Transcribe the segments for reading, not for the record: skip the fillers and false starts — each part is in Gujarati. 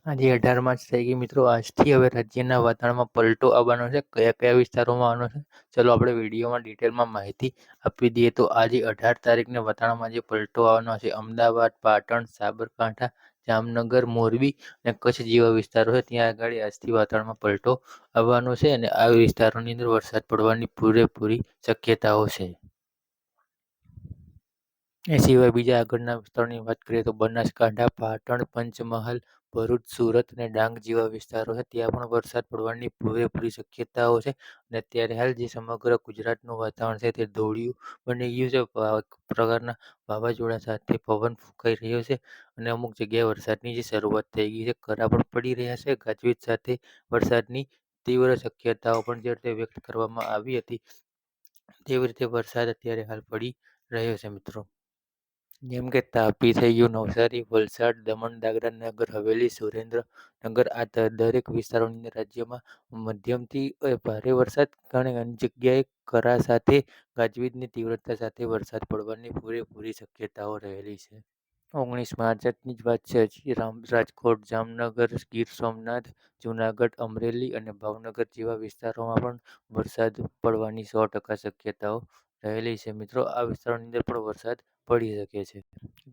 આજે 18 માર્ચ થઈ ગઈ મિત્રો. આજથી હવે રાજ્યના વાતાવરણમાં પલટો આવવાનો છે. કયા કયા વિસ્તારોમાં આવવાનો છે, ચલો આપણે વિડીયોમાં ડિટેલમાં માહિતી આપી દઈએ. તો આજે 18 તારીખને વાતાવરણમાં જે પલટો આવવાનો છે, અમદાવાદ, પાટણ, સાબરકાંઠા, જામનગર, મોરબી અને કચ્છ જેવા વિસ્તારો છે, ત્યાં આગળ આજથી વાતાવરણમાં પલટો આવવાનો છે અને આ વિસ્તારોની અંદર વરસાદ પડવાની પૂરેપૂરી શક્યતાઓ છે. એ સિવાય બીજા આગળના વિસ્તારોની વાત કરીએ તો બનાસકાંઠા, પાટણ, પંચમહાલ, ભરૂચ, સુરત અને ડાંગ જેવા વિસ્તારો છે, ત્યાં પણ વરસાદ પડવાની પૂરેપૂરી શક્યતાઓ છે. અને અત્યારે હાલ જે સમગ્ર ગુજરાતનું વાતાવરણ છે તે ધોળિયું બની ગયું છે. પ્રકારના વાવાઝોડા સાથે પવન ફૂંકાઈ રહ્યો છે અને અમુક જગ્યાએ વરસાદની જે શરૂઆત થઈ ગઈ છે. કરા પણ પડી રહ્યા છે. ગાજવીજ સાથે વરસાદની તીવ્ર શક્યતાઓ પણ જે રીતે વ્યક્ત કરવામાં આવી હતી, તેવી રીતે વરસાદ અત્યારે હાલ પડી રહ્યો છે મિત્રો. જેમ કે તાપી થઈ ગયું, નવસારી, વલસાડ, દમણ, દાદરા નગર હવેલી, સુરેન્દ્રનગર, આ દરેક વિસ્તારોની અંદર રાજ્યમાં મધ્યમથી ભારે વરસાદ ઘણી જગ્યાએ કરા સાથે ગાજવીજની તીવ્રતા સાથે વરસાદ પડવાની પૂરેપૂરી શક્યતાઓ રહેલી છે. 19 માર્ચની જ વાત છે. હજી રાજકોટ, જામનગર, ગીર સોમનાથ, જૂનાગઢ, અમરેલી અને ભાવનગર જેવા વિસ્તારોમાં પણ વરસાદ પડવાની 100% શક્યતાઓ રહેલી છે મિત્રો. આ વિસ્તારોની અંદર પણ વરસાદ પડી શકે છે.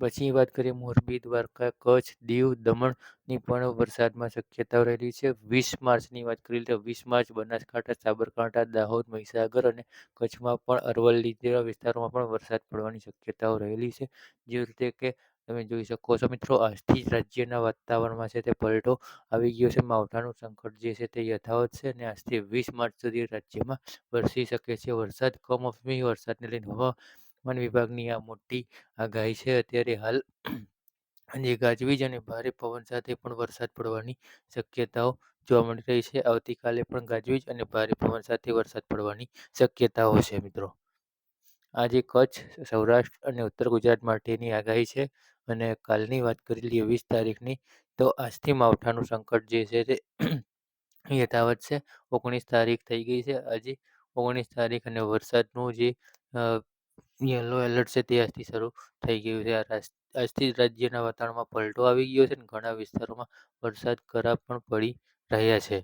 પછી વાત કરીએ મોરબી, દ્વારકા, કચ્છ, દીવ, દમણની પણ વરસાદમાં શક્યતાઓ રહેલી છે. 20 માર્ચની વાત કરીએ તો 20 માર્ચ બનાસકાંઠા, સાબરકાંઠા, દાહોદ, મહીસાગર અને કચ્છમાં પણ અરવલ્લી જેવા વિસ્તારોમાં પણ વરસાદ પડવાની શક્યતાઓ રહેલી છે. જે રીતે કે તમે જોઈ શકો છો મિત્રો, આજથી જ રાજ્યના વાતાવરણમાં છે તે પલટો આવી ગયો છે. માવઠાનું સંકટ જે છે તે યથાવત છે અને આજથી 20 માર્ચ સુધી રાજ્યમાં વરસી શકે છે વરસાદ. કમોસમી વરસાદને લઈને હવામાન વિભાગની આ મોટી આગાહી છે. અત્યારે હાલ આજે ગાજવીજ અને ભારે પવન સાથે પણ વરસાદ પડવાની શક્યતાઓ જોવા મળી રહી છે. આવતીકાલે પણ ગાજવીજ અને ભારે પવન સાથે વરસાદ પડવાની શક્યતાઓ છે મિત્રો. આજે કચ્છ, સૌરાષ્ટ્ર અને ઉત્તર ગુજરાત માટેની આગાહી છે. અને કાલની વાત કરી લઈએ 20 તારીખની, તો આજથી માવઠાનું સંકટ જે છે તે યથાવત છે. 19 તારીખ થઈ ગઈ છે આજે 19 તારીખ, અને વરસાદનું જે યલો એલર્ટ છે તે આજથી શરૂ થઈ ગયું છે. આજથી જ રાજ્યના વાતાવરણમાં પલટો આવી ગયો છે અને ઘણા વિસ્તારોમાં વરસાદ કરા પણ પડી રહ્યા છે.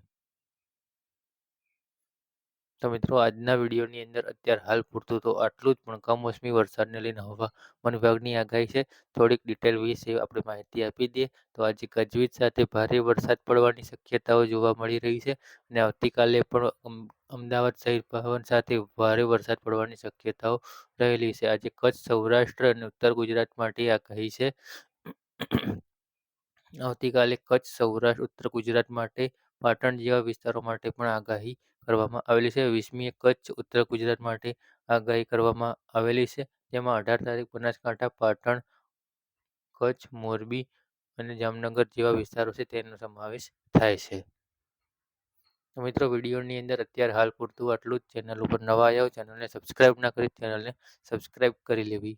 તો મિત્રો, આજના વિડીયોની અંદર અત્યારે હાલ પૂરતું તો આટલું જ. પણ કમોસમી વરસાદને લઈને હવામાન વિભાગની આગાહી છે. થોડીક ડિટેલ વિશે આપણે માહિતી આપી દઈએ તો આજે ગાજવીજ સાથે ભારે વરસાદ પડવાની શક્યતાઓ જોવા મળી રહી છે અને આવતીકાલે પણ અમદાવાદ સહિત પવન સાથે ભારે વરસાદ પડવાની શક્યતાઓ રહેલી છે. આજે કચ્છ, સૌરાષ્ટ્ર અને ઉત્તર ગુજરાત માટે આગાહી છે. આવતીકાલે કચ્છ, સૌરાષ્ટ્ર, ઉત્તર ગુજરાત માટે, પાટણ જેવા વિસ્તારો માટે પણ આગાહી કરવામાં આવેલી છે. 20મી કચ્છ, ઉત્તર ગુજરાત માટે આગાહી કરવામાં આવેલી છે. જેમાં 18 તારીખ બનાસકાંઠા, પાટણ, કચ્છ, મોરબી અને જામનગર જેવા વિસ્તારો છે તેનો સમાવેશ થાય છે. તો મિત્રો, વિડીયોની અંદર અત્યારે હાલ પૂરતું આટલું જ. ચેનલ ઉપર નવા આવ્યા હો, ચેનલને સબસ્ક્રાઇબ ના કરી, ચેનલને સબસ્ક્રાઇબ કરી લેવી.